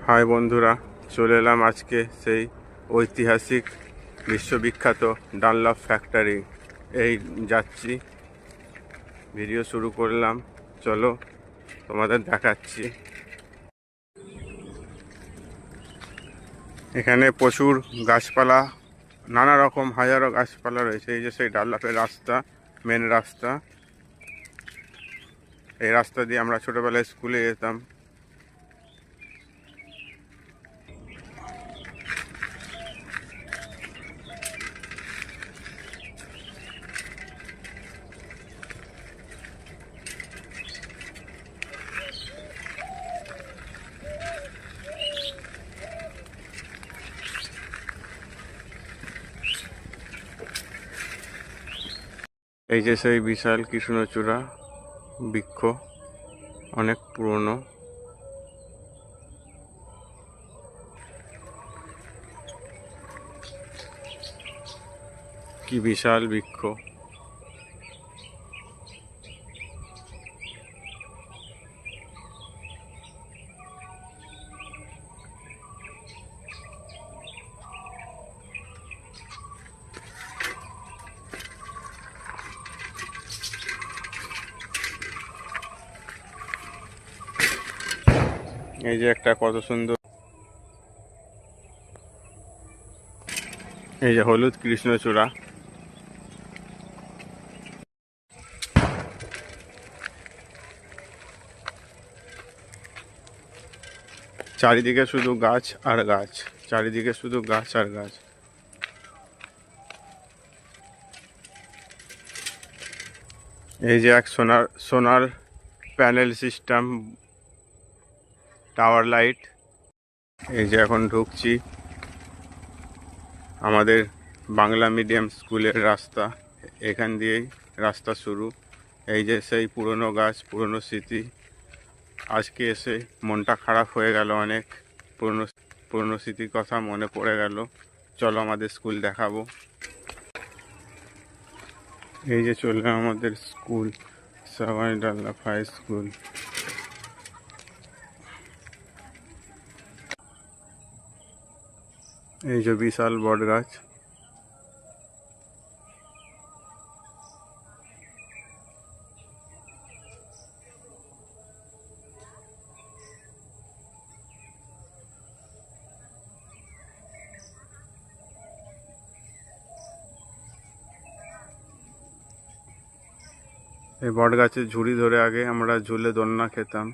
High বন্ধুরা, চলে এলাম আজকে সেই ঐতিহাসিক বিশ্ববিখ্যাত ডানলপ ফ্যাক্টরি। এই যাচ্ছি, ভিডিও শুরু করলাম, চলো তোমাদের দেখাচ্ছি। এখানে প্রচুর গাছপালা, নানা রকম হাজারো গাছপালা রয়েছে। এই যে সেই ডানলপের রাস্তা, মেন রাস্তা। এই রাস্তা দিয়ে আমরা ছোটোবেলায় স্কুলে যেতাম। এই যে সেই বিশাল কৃষ্ণচূড়া বৃক্ষ, অনেক পুরনো। কি বিশাল বৃক্ষ! এই যে একটা কত সুন্দর, এই যে হলুদ কৃষ্ণচূড়া। চারিদিকে শুধু গাছ আর গাছ, চারিদিকে শুধু গাছ আর গাছ। এই যে এক সোনার সোনার প্যানেল সিস্টেম টাওয়ার লাইট। এই যে এখন ঢুকছি আমাদের বাংলা মিডিয়াম স্কুলের রাস্তা, এখান দিয়েই রাস্তা শুরু। এই যে সেই পুরনো গাছ, পুরনো স্মৃতি। আজকে এসে মনটা খারাপ হয়ে গেল, অনেক পুরনো পুরনো স্মৃতির কথা মনে পড়ে গেল। চলো আমাদের স্কুল দেখাবো। এই যে চললো আমাদের স্কুল, সাভানি ডানলপ হাই স্কুল। এই যে বিশাল বট গাছ। এই বট গাছের ঝুড়ি ধরে আগে আমরা ঝুলে দোলনা খেতাম।